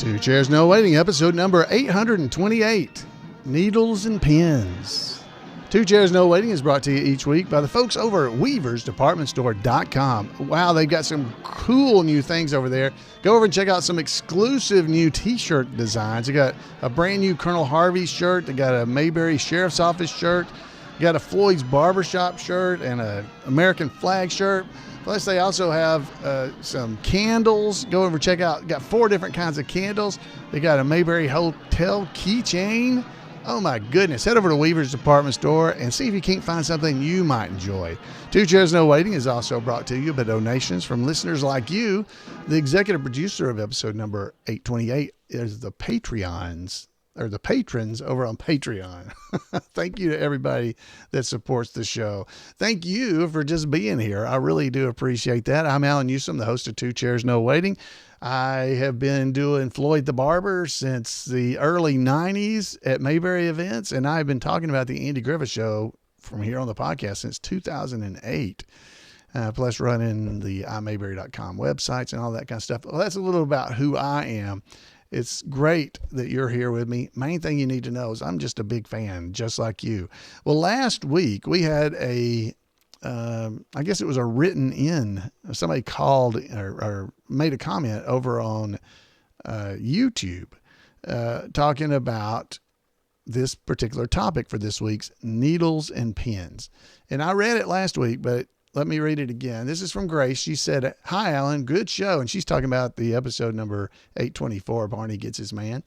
Two Chairs No Waiting, episode number 828, Needles and Pins. Two Chairs No Waiting is brought to you each week by the folks over at weaversdepartmentstore.com. Wow, they've got some cool new things over there. Go over and check out some exclusive new t-shirt designs. They got a brand new Colonel Harvey shirt. They got a Mayberry Sheriff's Office shirt. Got a Floyd's Barbershop shirt and a American flag shirt. Plus, they also have some candles. Go over and check out. Got 4 different kinds of candles. They got a Mayberry Hotel keychain. Oh, my goodness. Head over to Weaver's Department Store and see if you can't find something you might enjoy. Two Chairs No Waiting is also brought to you by donations from listeners like you. The executive producer of episode number 828 is the Patreons. Or the patrons over on Patreon. Thank you to everybody that supports the show. Thank you for just being here. I really do appreciate that. I'm Allan Newsome, the host of Two Chairs No Waiting. I have been doing Floyd the Barber since the early 90s at Mayberry events, and I've been talking about the Andy Griffith Show from here on the podcast since 2008. Plus running the imayberry.com websites and all that kind of stuff. Well, that's a little about who I am. It's great that you're here with me. Main thing you need to know is I'm just a big fan, just like you. Well, last week we had I guess it was a written in. Somebody called or made a comment over on YouTube talking about this particular topic for this week's needles and pins. And I read it last week, but let me read it again. This is from Grace. She said, "Hi, Allan. Good show." And she's talking about the episode number 824, Barney Gets His Man.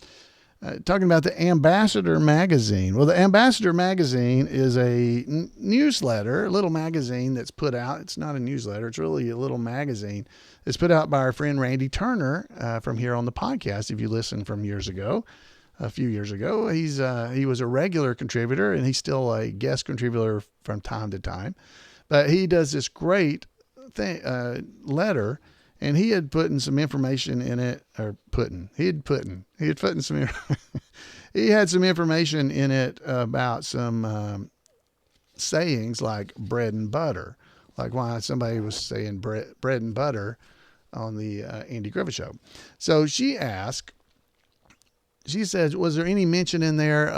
Talking about the Ambassador magazine. Well, the Ambassador magazine is a newsletter, a little magazine that's put out. It's not a newsletter. It's really a little magazine. It's put out by our friend Randy Turner from here on the podcast. If you listen from years ago, a few years ago, he was a regular contributor, and he's still a guest contributor from time to time. But he does this great letter, and he had put in some information in it, he had some information in it about some sayings like bread and butter, like why somebody was saying bread and butter on the Andy Griffith Show. So she says, was there any mention in there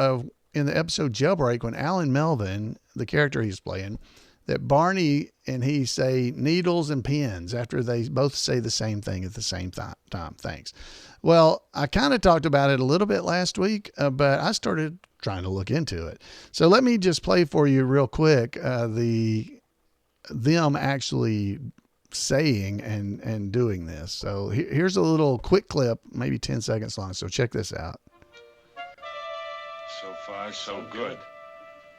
in the episode Jailbreak when Allan Melvin, the character he's playing, that Barney and he say needles and pins after they both say the same thing at the same time? Thanks. Well, I kind of talked about it a little bit last week, but I started trying to look into it. So let me just play for you real quick them actually saying and doing this. So here's a little quick clip, maybe 10 seconds long. So check this out. So far, so good.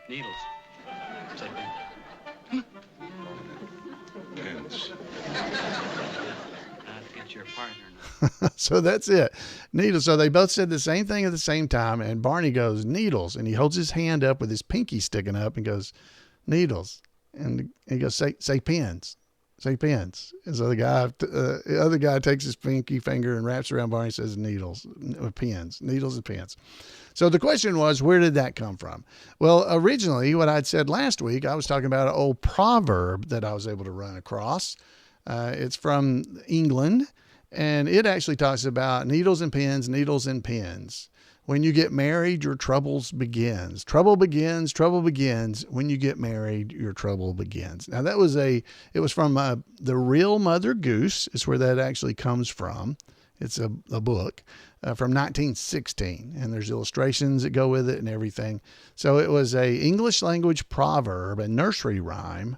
Needles. Pins. Get your partner now. So that's it. Needles. So they both said the same thing at the same time. And Barney goes, needles. And he holds his hand up with his pinky sticking up and goes, needles. And he goes, say pins. Say pins. And so the other guy takes his pinky finger and wraps around Barney and says needles, pins, needles and pins. So the question was, where did that come from? Well, originally what I'd said last week, I was talking about an old proverb that I was able to run across. It's from England, and it actually talks about needles and pins, needles and pins. When you get married, your troubles begins. Trouble begins when you get married, your trouble begins. Now it was from The Real Mother Goose is where that actually comes from. It's a book from 1916, and there's illustrations that go with it and everything. So it was a English language proverb, a nursery rhyme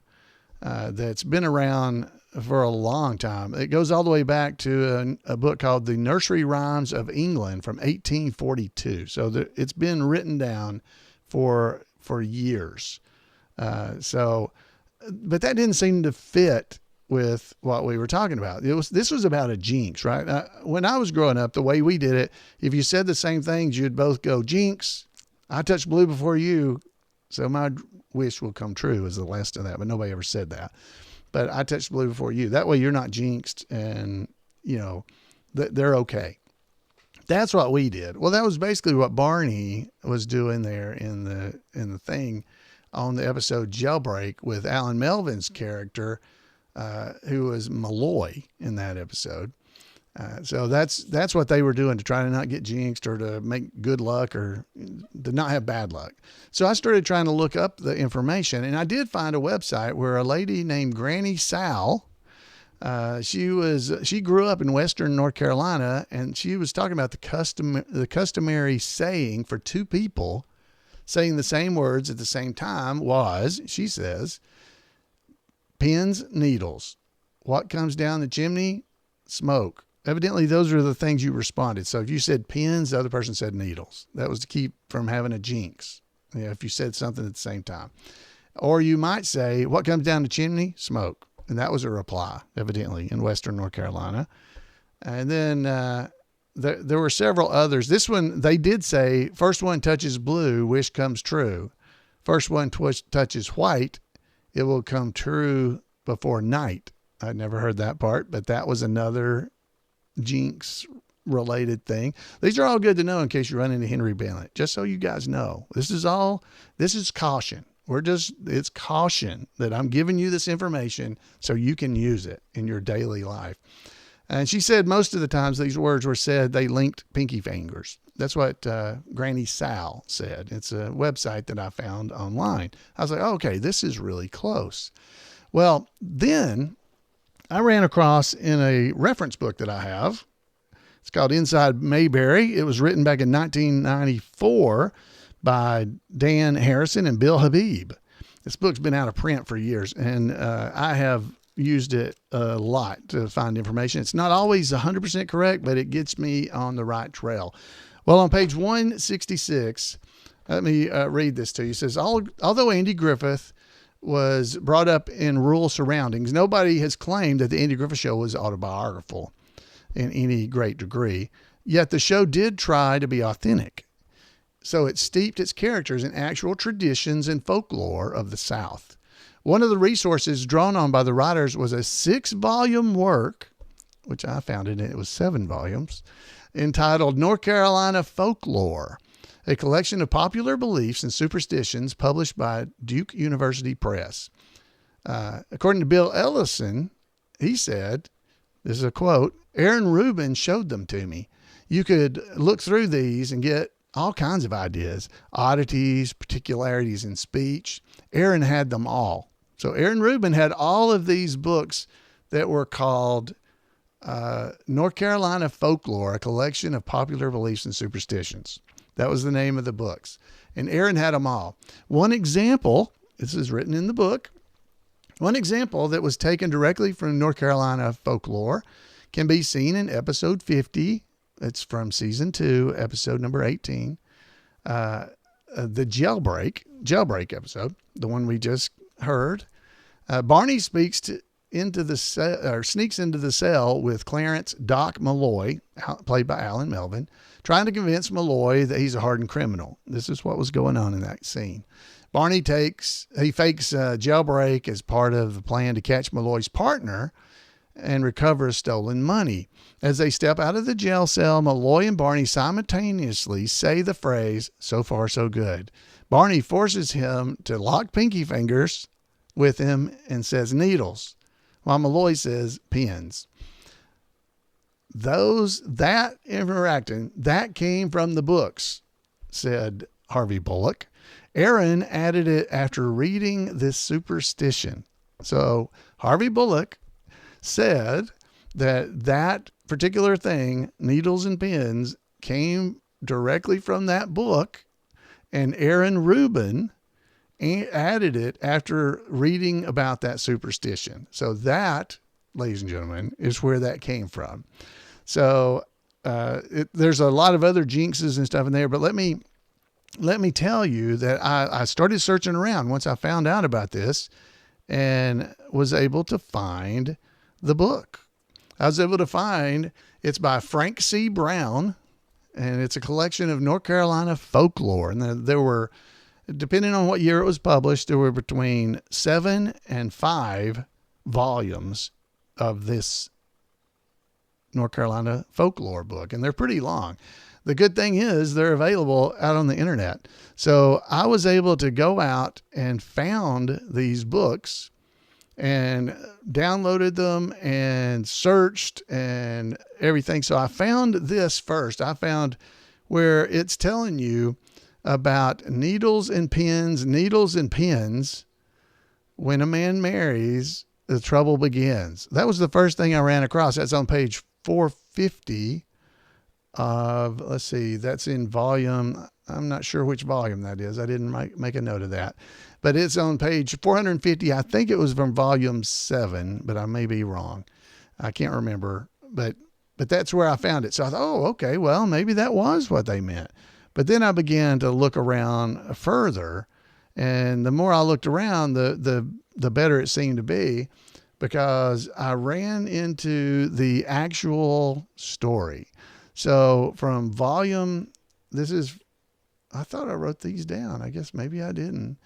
that's been around for a long time. It goes all the way back to a book called The Nursery Rhymes of England from 1842. So it's been written down for years. But that didn't seem to fit with what we were talking about. This was about a jinx, right? When I was growing up, the way we did it, if you said the same things, you'd both go, jinx, I touched blue before you, so my wish will come true is the last of that, but nobody ever said that. But I touched blue before you. That way you're not jinxed and, they're okay. That's what we did. Well, that was basically what Barney was doing there in the thing on the episode Jailbreak with Allan Melvin's character, who was Malloy in that episode. So that's what they were doing to try to not get jinxed or to make good luck or to not have bad luck. So I started trying to look up the information, and I did find a website where a lady named Granny Sal, she grew up in Western North Carolina, and she was talking about the customary saying for two people saying the same words at the same time was, she says, pins, needles. What comes down the chimney? Smoke. Evidently, those are the things you responded. So if you said pins, the other person said needles. That was to keep from having a jinx. If you said something at the same time. Or you might say, what comes down the chimney? Smoke. And that was a reply, evidently, in Western North Carolina. And then there were several others. This one, they did say, first one touches blue, wish comes true. First one touches white, it will come true before night. I'd never heard that part, but that was another jinx related thing. These are all good to know in case you run into Henry Bennett, just so you guys know. This is caution. It's caution that I'm giving you this information so you can use it in your daily life. And she said most of the times these words were said, they linked pinky fingers. That's what Granny Sal said. It's a website that I found online. I was like, oh, okay, this is really close. Well, then I ran across in a reference book that I have. It's called Inside Mayberry. It was written back in 1994 by Dan Harrison and Bill Habeeb. This book's been out of print for years, and I have used it a lot to find information. It's not always 100% correct, but it gets me on the right trail. Well, on page 166, let me read this to you. It says, although Andy Griffith was brought up in rural surroundings, nobody has claimed that the Andy Griffith Show was autobiographical in any great degree. Yet the show did try to be authentic. So it steeped its characters in actual traditions and folklore of the South. One of the resources drawn on by the writers was a 6-volume work, which I found it was 7 volumes, entitled North Carolina Folklore, a collection of popular beliefs and superstitions published by Duke University Press. According to Bill Ellison, he said, this is a quote, Aaron Rubin showed them to me. You could look through these and get all kinds of ideas, oddities, particularities in speech. Aaron had them all. So Aaron Rubin had all of these books that were called North Carolina Folklore, a collection of popular beliefs and superstitions. That was the name of the books. And Aaron had them all. One example, this is written in the book, one example that was taken directly from North Carolina Folklore can be seen in episode 50. It's from season 2, episode number 18. The Jailbreak episode, the one we just heard. Barney sneaks into the cell with Clarence Doc Malloy, played by Allan Melvin, trying to convince Malloy that he's a hardened criminal. This is what was going on in that scene. Barney fakes Jailbreak as part of the plan to catch Malloy's partner and recover stolen money. As they step out of the jail cell, Malloy and Barney simultaneously say the phrase, so far so good. Barney forces him to lock pinky fingers with him and says needles, while Malloy says pins. That interacting, that came from the books, said Harvey Bullock. Aaron added it after reading this superstition. So Harvey Bullock said that particular thing, needles and pins, came directly from that book, and Aaron Rubin added it after reading about that superstition. So that, ladies and gentlemen, is where that came from. So there's a lot of other jinxes and stuff in there, but let me tell you that I started searching around once I found out about this and was able to find the book. I was able to find, it's by Frank C. Brown, and it's a collection of North Carolina folklore. And there were, depending on what year it was published, there were between 7 and 5 volumes of this North Carolina folklore book, and they're pretty long. The good thing is they're available out on the internet. So I was able to go out and found these books and downloaded them and searched and everything. So I found this first. I found where it's telling you about needles and pins. When a man marries, the trouble begins. That was the first thing I ran across. That's on page 450 of, let's see, that's in volume. I'm not sure which volume that is. I didn't make a note of that, but it's on page 450. I think it was from volume 7, but I may be wrong. I can't remember, but that's where I found it. So I thought, oh, okay, well, maybe that was what they meant. But then I began to look around further, and the more I looked around, the better it seemed to be, because I ran into the actual story. So from volume, I thought I wrote these down. I guess maybe I didn't.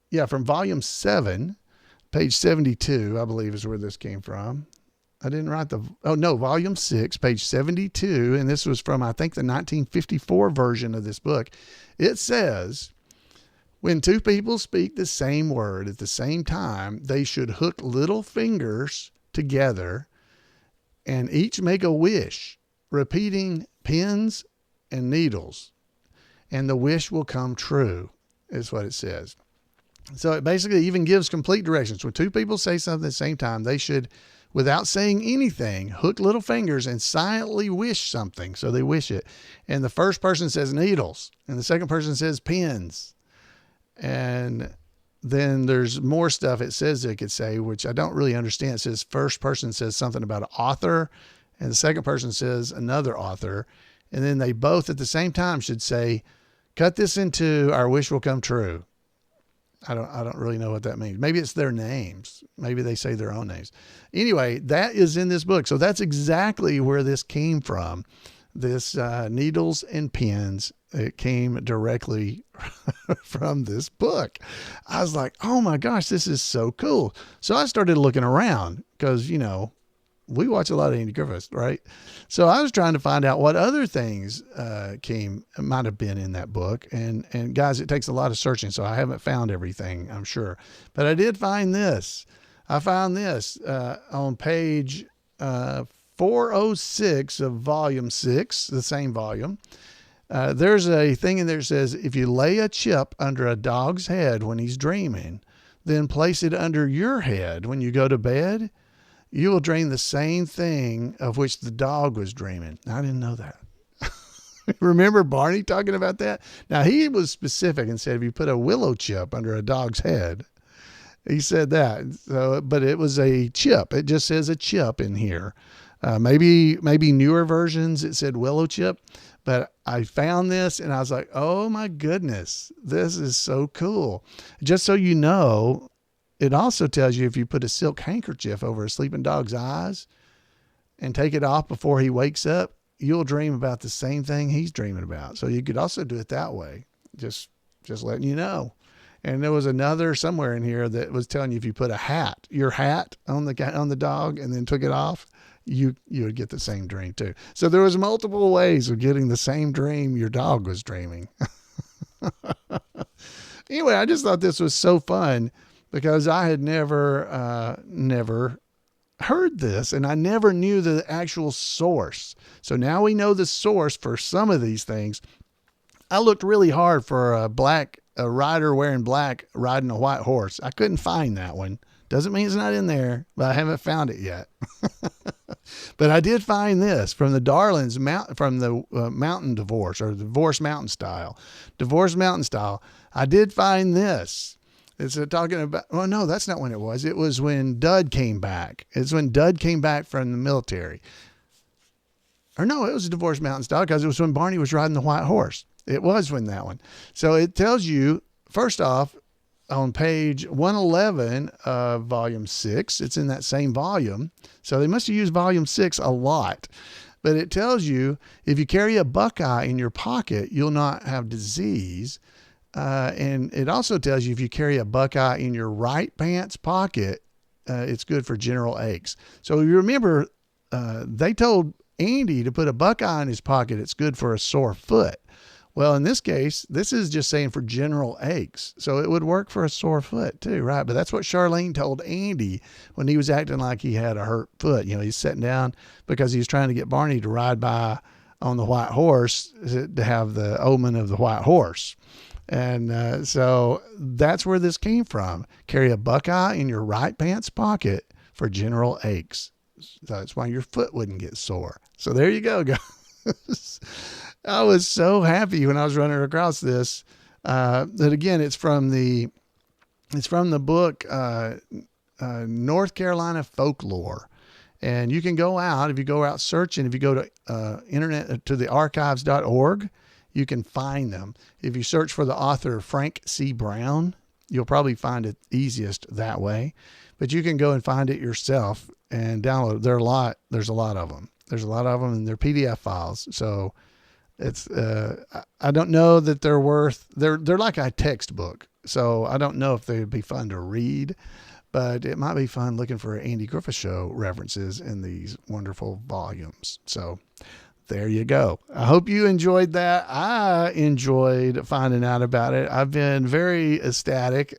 Yeah, from volume 7, page 72, I believe is where this came from. I didn't write volume 6, page 72. And this was from, I think, the 1954 version of this book. It says, when two people speak the same word at the same time, they should hook little fingers together and each make a wish, repeating pins and needles, and the wish will come true, is what it says. So it basically even gives complete directions. When two people say something at the same time, they should, without saying anything, hook little fingers and silently wish something. So they wish it. And the first person says needles, and the second person says pins. And then there's more stuff it says it could say, which I don't really understand. It says first person says something about an author, and the second person says another author. And then they both at the same time should say, cut this into our wish will come true. I don't really know what that means. Maybe it's their names. Maybe they say their own names. Anyway, that is in this book. So that's exactly where this came from. This needles and pins, it came directly from this book. I was like, oh my gosh, this is so cool. So I started looking around because, we watch a lot of Andy Griffiths, right? So I was trying to find out what other things might have been in that book. And guys, it takes a lot of searching, so I haven't found everything, I'm sure. But I did find this. I found this on page 406 of volume 6, the same volume. There's a thing in there that says, if you lay a chip under a dog's head when he's dreaming, then place it under your head when you go to bed, you will dream the same thing of which the dog was dreaming. I didn't know that. Remember Barney talking about that? Now, he was specific and said, if you put a willow chip under a dog's head, he said that. So, but it was a chip. It just says a chip in here. Maybe newer versions, it said willow chip, but I found this and I was like, oh my goodness, this is so cool. Just so you know, it also tells you if you put a silk handkerchief over a sleeping dog's eyes and take it off before he wakes up, you'll dream about the same thing he's dreaming about. So you could also do it that way. Just letting you know. And there was another somewhere in here that was telling you if you put your hat on the dog and then took it off, you would get the same dream too. So there was multiple ways of getting the same dream your dog was dreaming. Anyway, I just thought this was so fun because I had never heard this, and I never knew the actual source. So now we know the source for some of these things. I looked really hard for a rider wearing black riding a white horse. I couldn't find that one. Doesn't mean it's not in there, but I haven't found it yet. But I did find this from the Darlings from the Mountain Divorce, or Divorce Mountain Style. Divorce Mountain Style. I did find this. It's talking about, well, no, that's not when it was. It was when Dud came back. It's when Dud came back from the military. Or no, it was a Divorce Mountain Style because it was when Barney was riding the white horse. It was when that one. So it tells you, first off, on page 111 of volume 6, it's in that same volume. So they must have used volume 6 a lot. But it tells you if you carry a Buckeye in your pocket, you'll not have disease. And it also tells you if you carry a Buckeye in your right pants pocket, it's good for general aches. So you remember, they told Andy to put a Buckeye in his pocket. It's good for a sore foot. Well, in this case, this is just saying for general aches. So it would work for a sore foot too, right? But that's what Charlene told Andy when he was acting like he had a hurt foot. You know, he's sitting down because he was trying to get Barney to ride by on the white horse to have the omen of the white horse. And so that's where this came from. Carry a Buckeye in your right pants pocket for general aches. So that's why your foot wouldn't get sore. So there you go, guys. I was so happy when I was running across this. That again, it's from the book North Carolina Folklore, and you can go out if you go out searching. If you go to internet to the archives.org, you can find them. If you search for the author Frank C. Brown, you'll probably find it easiest that way. But you can go and find it yourself and download. There's a lot of them. There's a lot of them, and they're PDF files. So it's I don't know that they're like a textbook. So I don't know if they would be fun to read, but it might be fun looking for Andy Griffith Show references in these wonderful volumes. So there you go. I hope you enjoyed that. I enjoyed finding out about it. I've been very ecstatic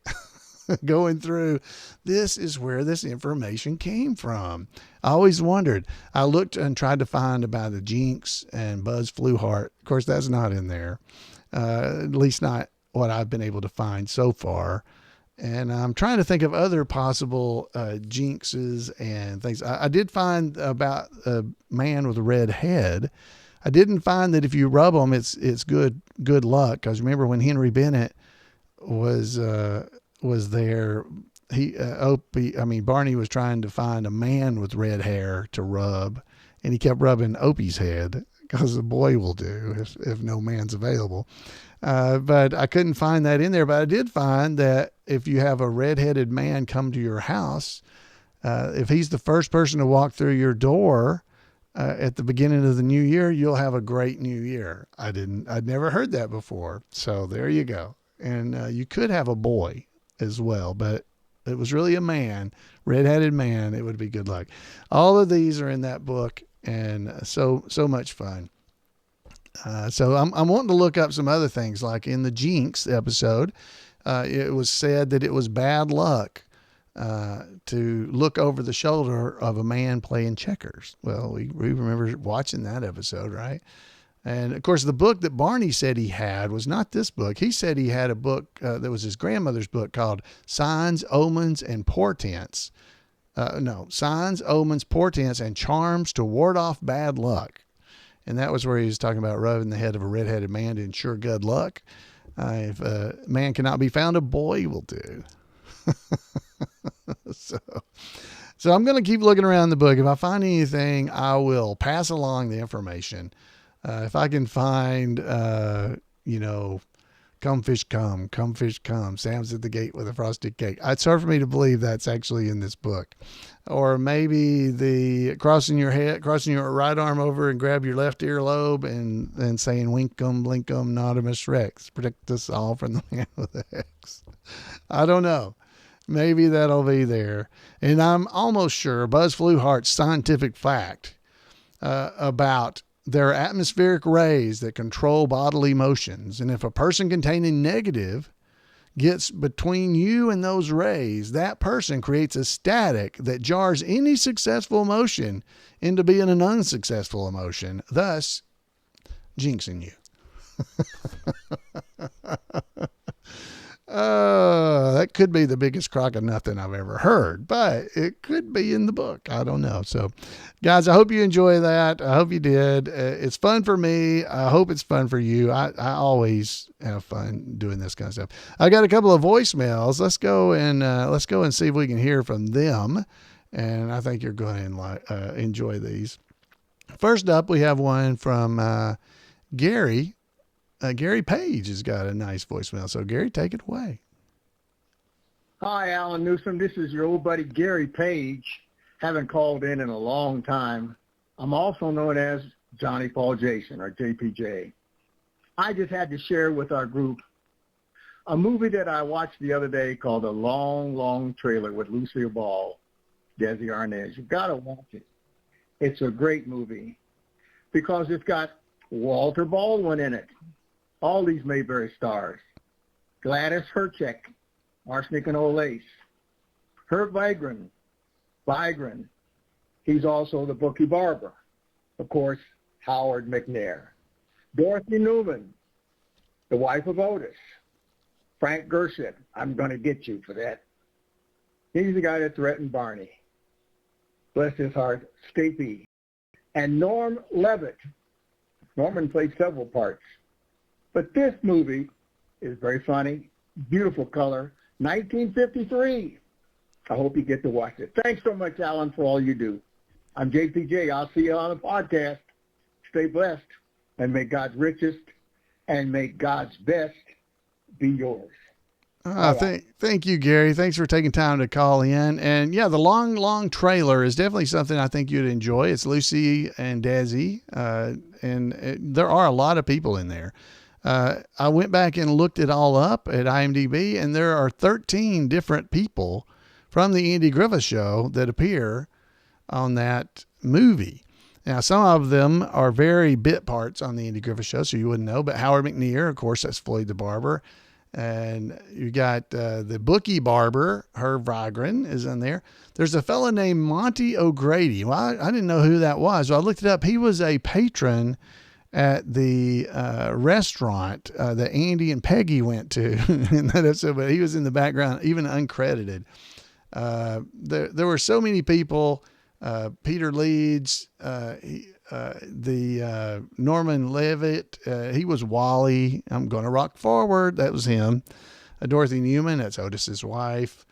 going through. This is where this information came from. I always wondered. I looked and tried to find about the Jinx and Buzz Fluhart. Of course, that's not in there. At least not what I've been able to find so far. And I'm trying to think of other possible jinxes and things. I did find about a man with a red head. I didn't find that if you rub them, it's good luck. Because remember when Henry Bennett was there, Barney was trying to find a man with red hair to rub, and he kept rubbing Opie's head because the boy will do if no man's available. But I couldn't find that in there. But I did find that if you have a redheaded man come to your house, if he's the first person to walk through your door at the beginning of the new year, you'll have a great new year. I'd never heard that before. So there you go. And you could have a boy as well, but it was really a man, redheaded man. It would be good luck. All of these are in that book, and so much fun. So I'm wanting to look up some other things, like in the Jinx episode, it was said that it was bad luck to look over the shoulder of a man playing checkers. Well, we remember watching that episode, right? And of course, the book that Barney said he had was not this book. He said he had a book that was his grandmother's book called Signs, Omens, and Portents. Signs, Omens, Portents, and Charms to Ward Off Bad Luck. And that was where he was talking about rubbing the head of a redheaded man to ensure good luck. If a man cannot be found, a boy will do. So I'm going to keep looking around the book. If I find anything, I will pass along the information. If I can find, come fish come, Sam's at the gate with a frosted cake. It's hard for me to believe that's actually in this book. Or maybe the crossing your right arm over and grab your left earlobe and saying winkum, blinkum, nautimus rex, protect us all from the man with the X. I don't know. Maybe that'll be there. And I'm almost sure Buzz Fluhart's scientific fact about there are atmospheric rays that control bodily motions. And if a person containing negative gets between you and those rays, that person creates a static that jars any successful emotion into being an unsuccessful emotion, thus jinxing you. That could be the biggest crock of nothing I've ever heard, but it could be in the book. I don't know. So, guys, I hope you enjoy that. I hope you did. It's fun for me. I hope it's fun for you. I always have fun doing this kind of stuff. I got a couple of voicemails. Let's go and see if we can hear from them. And I think you're going to enjoy these. First up, we have one from Gary. Gary Page has got a nice voicemail. So, Gary, take it away. Hi, Alan Newsome. This is your old buddy, Gary Page. Haven't called in a long time. I'm also known as Johnny Paul Jason, or JPJ. I just had to share with our group a movie that I watched the other day called A Long, Long Trailer with Lucille Ball, Desi Arnaz. You've got to watch it. It's a great movie because it's got Walter Baldwin in it. all these Mayberry stars. Gladys Herchek, Arsenic and Old Lace. Herb Vigran, he's also the bookie barber. Of course, Howard McNair. Dorothy Newman, the wife of Otis. Frank Gershon, I'm going to get you for that. He's the guy that threatened Barney. Bless his heart, Stapy. And Norm Levitt. Norman played several parts. But this movie is very funny, beautiful color, 1953. I hope you get to watch it. Thanks so much, Allan, for all you do. I'm JPJ. I'll see you on the podcast. Stay blessed, and may God's richest and may God's best be yours. Thank you, Gary. Thanks for taking time to call in. And yeah, the long trailer is definitely something I think you'd enjoy. It's Lucy and Desi, there are a lot of people in there. I went back and looked it all up at IMDb, and there are 13 different people from the Andy Griffith Show that appear on that movie. Now, some of them are very bit parts on the Andy Griffith Show, so you wouldn't know. But Howard McNear, of course, that's Floyd the Barber. And you got the bookie barber, Herb Vigran, is in there. There's a fella named Monty O'Grady. Well, I didn't know who that was. So I looked it up. He was a patron at the restaurant that Andy and Peggy went to in that episode, but he was in the background, even uncredited. There were so many people. Peter Leeds, Norman Levitt, he was Wally. I'm gonna rock forward. That was him. Dorothy Newman, that's Otis's wife.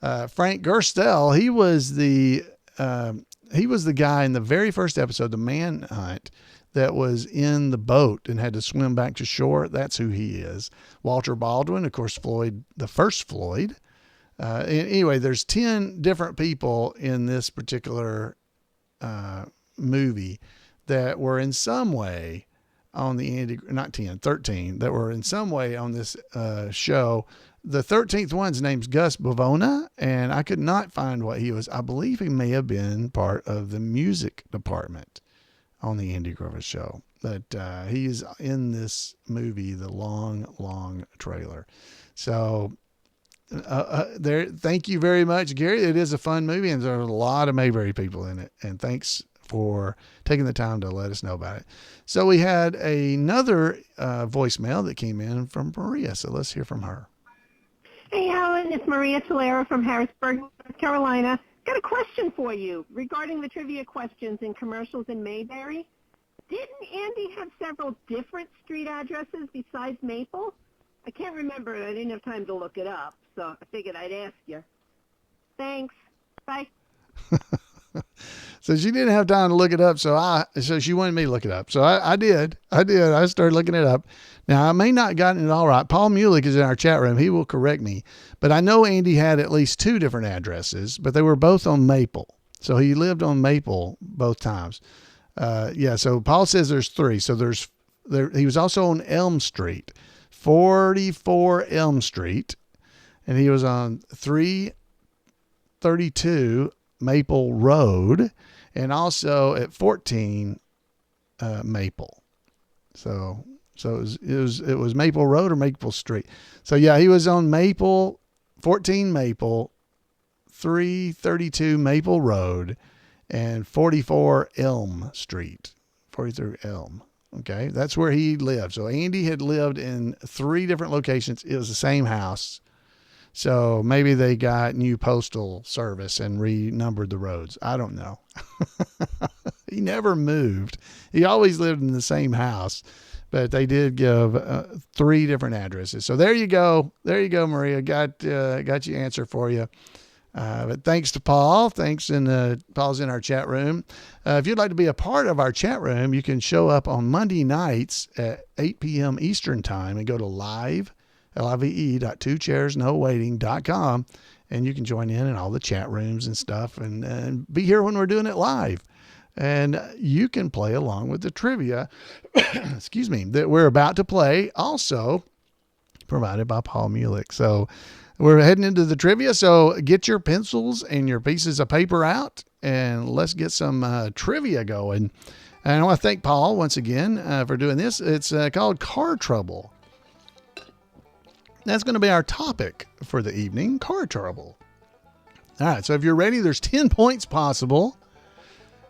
Frank Gerstel, he was the guy in the very first episode, the manhunt, that was in the boat and had to swim back to shore. That's who he is. Walter Baldwin, of course, Floyd, the first Floyd. Anyway, there's 10 different people in this particular movie that were in some way on the 13 that were in some way on this show. The 13th one's name's Gus Bavona, and I could not find what he was. I believe he may have been part of the music department on the Andy Griffith Show. But he's in this movie, the long trailer. So thank you very much, Gary. It is a fun movie, and there's a lot of Mayberry people in it. And thanks for taking the time to let us know about it. So we had another voicemail that came in from Maria. So let's hear from her. Hey, Allan, it's Maria Tolera from Harrisburg, North Carolina. Got a question for you regarding the trivia questions in commercials in Mayberry. Didn't Andy have several different street addresses besides Maple? I can't remember. I didn't have time to look it up, so I figured I'd ask you. Thanks. Bye. So she didn't have time to look it up, so she wanted me to look it up. So I did. I started looking it up. Now, I may not have gotten it all right. Paul Mulik is in our chat room. He will correct me. But I know Andy had at least 2 different addresses, but they were both on Maple. So he lived on Maple both times. So Paul says there's 3. So he was also on Elm Street, 44 Elm Street, and he was on 332 Maple Road, and also at 14 Maple. So it was Maple Road or Maple Street. So yeah, he was on Maple, 14 Maple, 332 Maple Road, and 44 Elm Street, 43 Elm. Okay, that's where he lived. So Andy had lived in 3 different locations. It was the same house. So maybe they got new postal service and renumbered the roads. I don't know. He never moved. He always lived in the same house, but they did give 3 different addresses. So there you go. There you go, Maria. Got your answer for you. But thanks to Paul. Thanks. And Paul's in our chat room. If you'd like to be a part of our chat room, you can show up on Monday nights at 8 p.m. Eastern time and go to live.twochairsnowaiting.com, and you can join in all the chat rooms and stuff and be here when we're doing it live. And you can play along with the trivia, excuse me, that we're about to play, also provided by Paul Mulik. So we're heading into the trivia. So get your pencils and your pieces of paper out, and let's get some trivia going. And I want to thank Paul once again for doing this. It's called Car Trouble. That's going to be our topic for the evening, car trouble. All right, so if you're ready, there's 10 points possible.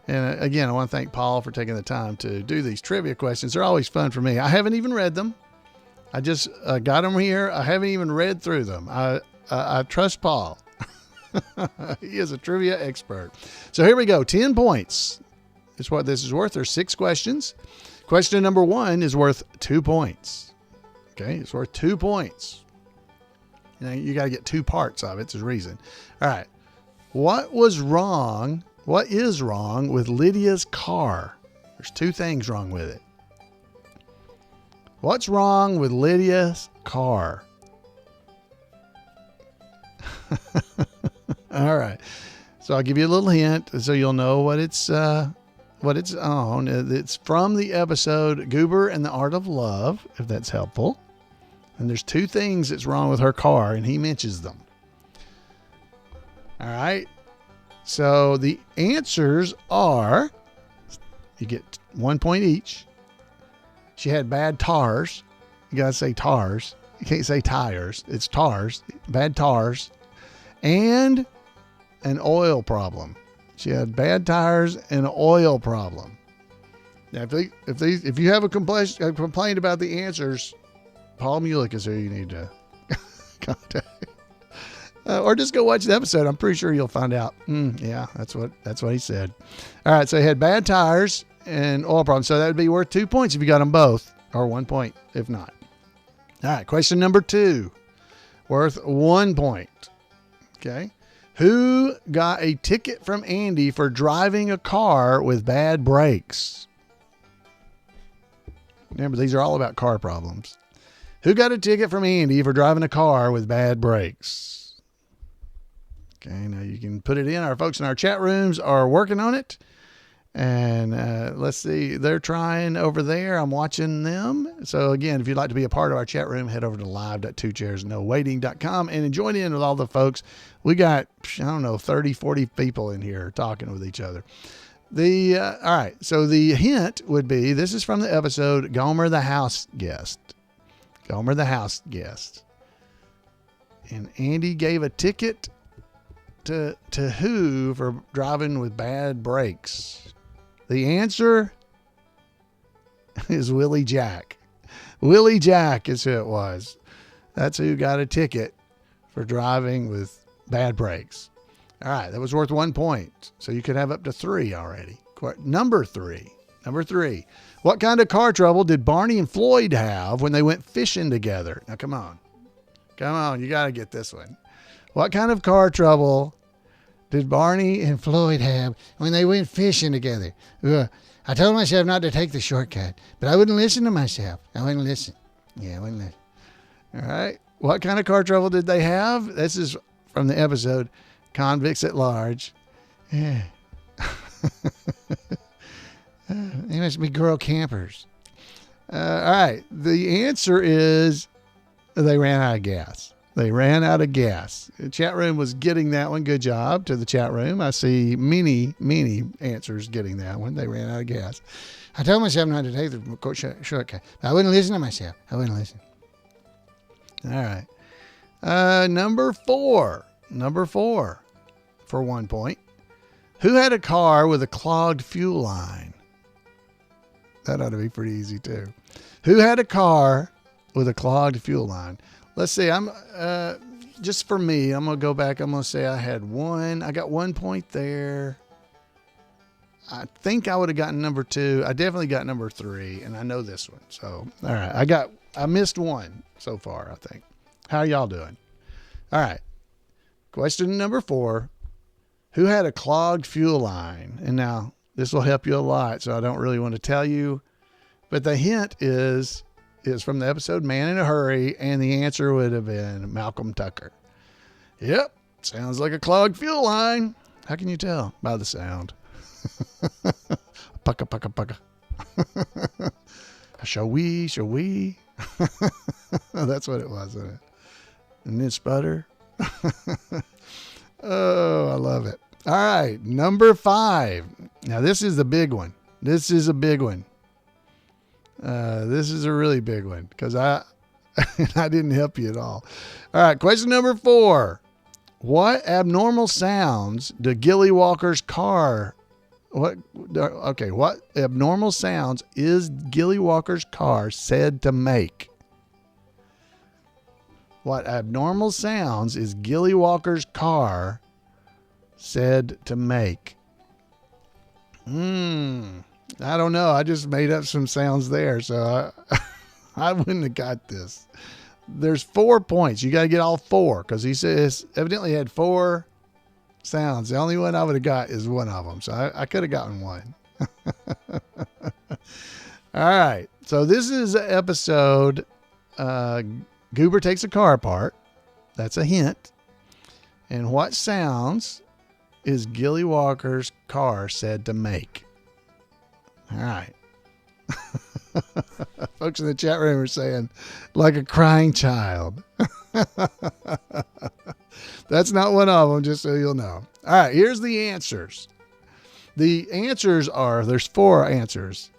And again, I want to thank Paul for taking the time to do these trivia questions. They're always fun for me. I haven't even read them. I just got them here. I haven't even read through them. I trust Paul. He is a trivia expert. So here we go. 10 points is what this is worth. There's 6 questions. Question number 1 is worth 2 points. Okay, it's worth 2 points. You got to get 2 parts of it. It's a reason. All right. What is wrong with Lydia's car? There's 2 things wrong with it. What's wrong with Lydia's car? All right. So I'll give you a little hint so you'll know what it's on. It's from the episode Goober and the Art of Love, if that's helpful. And there's 2 things that's wrong with her car, and he mentions them. All right. So the answers are, you get 1 point each. She had bad tires. You got to say tires. You can't say tires. It's tires. Bad tires. And an oil problem. She had bad tires and an oil problem. Now, if you have a complaint about the answers, Paul Mulik is who you need to contact. Or just go watch the episode. I'm pretty sure you'll find out. Yeah, that's what he said. All right, so he had bad tires and oil problems. So that would be worth 2 points if you got them both, or 1 point if not. All right, question number 2, worth 1 point. Okay. Who got a ticket from Andy for driving a car with bad brakes? Remember, these are all about car problems. Who got a ticket from Andy for driving a car with bad brakes? Okay, now you can put it in. Our folks in our chat rooms are working on it. And let's see, they're trying over there. I'm watching them. So again, if you'd like to be a part of our chat room, head over to live.2chairsnowaiting.com and join in with all the folks. We got, 30, 40 people in here talking with each other. All right. So the hint would be, this is from the episode Gomer the House Guest. Gomer the House Guest. And Andy gave a ticket to who for driving with bad brakes? The answer is Willie Jack. Willie Jack is who it was. That's who got a ticket for driving with bad brakes. All right, that was worth 1 point. So you could have up to 3 already. Number three. What kind of car trouble did Barney and Floyd have when they went fishing together? Now, come on. You got to get this one. What kind of car trouble did Barney and Floyd have when they went fishing together? I told myself not to take the shortcut, but I wouldn't listen to myself. I wouldn't listen. All right. What kind of car trouble did they have? This is from the episode Convicts at Large. Yeah. They must be girl campers. All right. The answer is they ran out of gas. The chat room was getting that one. Good job to the chat room. I see many answers getting that one. They ran out of gas. I told myself not to take the shortcut. I wouldn't listen to myself. I wouldn't listen. All right. Number four for 1 point. Who had a car with a clogged fuel line? That ought to be pretty easy too. Who had a car with a clogged fuel line? Let's see. I'm just for me, I'm going to go back. I'm going to say I had one. I got 1 point there. I think I would have gotten number 2. I definitely got number 3, and I know this one. So, all right. I missed one so far, I think. How y'all doing? All right. Question number 4. Who had a clogged fuel line? And now this will help you a lot, so I don't really want to tell you. But the hint is from the episode Man in a Hurry, and the answer would have been Malcolm Tucker. Yep, sounds like a clogged fuel line. How can you tell? By the sound. Pucka, pucka, pucka. Shall we? That's what it was, wasn't it? And then sputter. Oh, I love it. All right, number 5. Now, this is the big one. This is a big one. This is a really big one because I And I didn't help you at all. All right, question number 4. What abnormal sounds do Gilly Walker's car... What abnormal sounds is Gilly Walker's car said to make? What abnormal sounds is Gilly Walker's car said to make? I don't know. I just made up some sounds there, so I wouldn't have got this. There's 4 points. You got to get all 4 because he says evidently had 4 sounds. The only one I would have got is one of them, so I could have gotten one. All right. So this is an episode. Goober takes a car apart. That's a hint. And what sounds is Gilly Walker's car said to make? All right. Folks in the chat room are saying, like a crying child. That's not one of them, just so you'll know. All right, here's the answers. The answers are, there's 4 answers.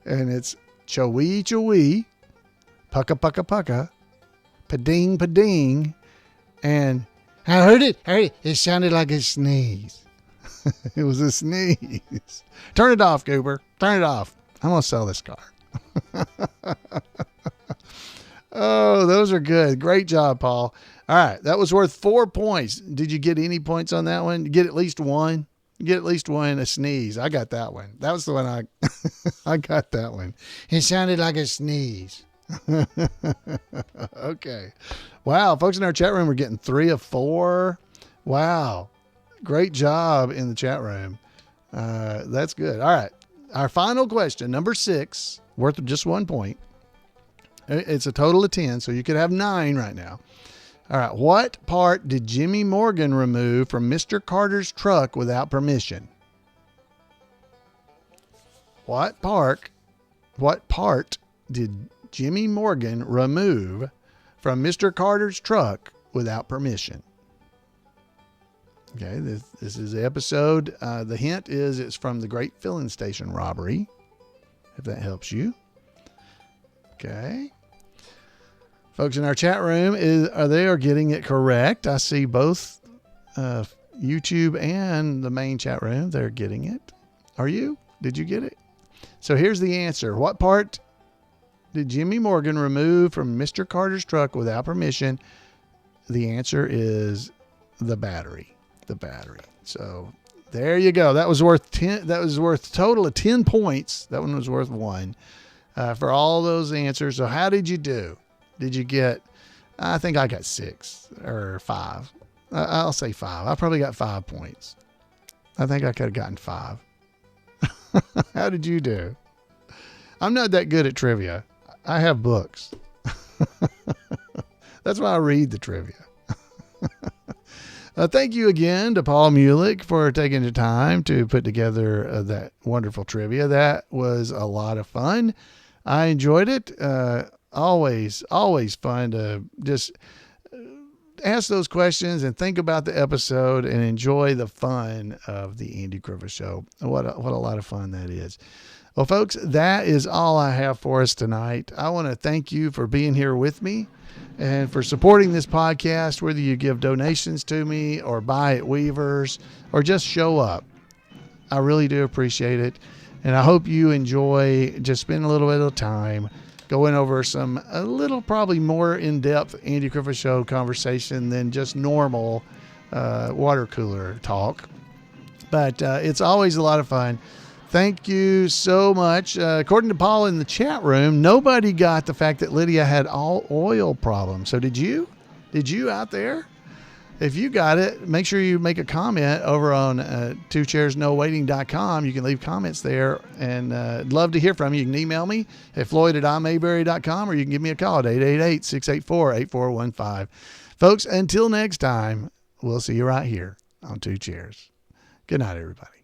And it's chowee chowee, pucka pucka pucka, pading pading, and I heard it. It sounded like a sneeze. It was a sneeze. Turn it off, Goober. Turn it off. I'm going to sell this car. Oh, those are good. Great job, Paul. All right. That was worth 4 points. Did you get any points on that one? You get at least one? You get at least one, a sneeze. I got that one. That was the one I got that one. It sounded like a sneeze. Okay. Wow. Folks in our chat room are getting 3 of 4. Wow. Great job in the chat room. That's good. All right. Our final question, number 6, worth just 1 point. It's a total of 10, so you could have 9 right now. All right. What part did Jimmy Morgan remove from Mr. Carter's truck without permission? What part did Jimmy Morgan remove from Mr. Carter's truck without permission? Okay, this is the episode. The hint is it's from the Great Filling Station robbery, if that helps you. Okay. Folks in our chat room, they are getting it correct. I see both YouTube and the main chat room. They're getting it. Are you? Did you get it? So here's the answer. What part did Jimmy Morgan remove from Mr. Carter's truck without permission? The answer is the battery. The battery. So there you go. That was worth 10. That was worth a total of 10 points. That one was worth 1 for all those answers. So how did you do? Did you get, I think I got 6 or 5. I'll say 5. I probably got 5 points. I think I could have gotten 5. How did you do? I'm not that good at trivia. I have books. That's why I read the trivia. Thank you again to Paul Mulik for taking the time to put together that wonderful trivia. That was a lot of fun. I enjoyed it. Always fun to just ask those questions and think about the episode and enjoy the fun of the Andy Griffith Show. What a lot of fun that is. Well, folks, that is all I have for us tonight. I want to thank you for being here with me and for supporting this podcast, whether you give donations to me or buy at Weaver's or just show up. I really do appreciate it. And I hope you enjoy just spending a little bit of time going over a little probably more in-depth Andy Griffith Show conversation than just normal water cooler talk. But it's always a lot of fun. Thank you so much. According to Paul in the chat room, nobody got the fact that Lydia had all oil problems. So did you? Did you out there? If you got it, make sure you make a comment over on twocairsnowaiting.com. You can leave comments there, and I'd love to hear from you. You can email me at floyd@imayberry.com, or you can give me a call at 888-684-8415. Folks, until next time, we'll see you right here on Two Chairs. Good night, everybody.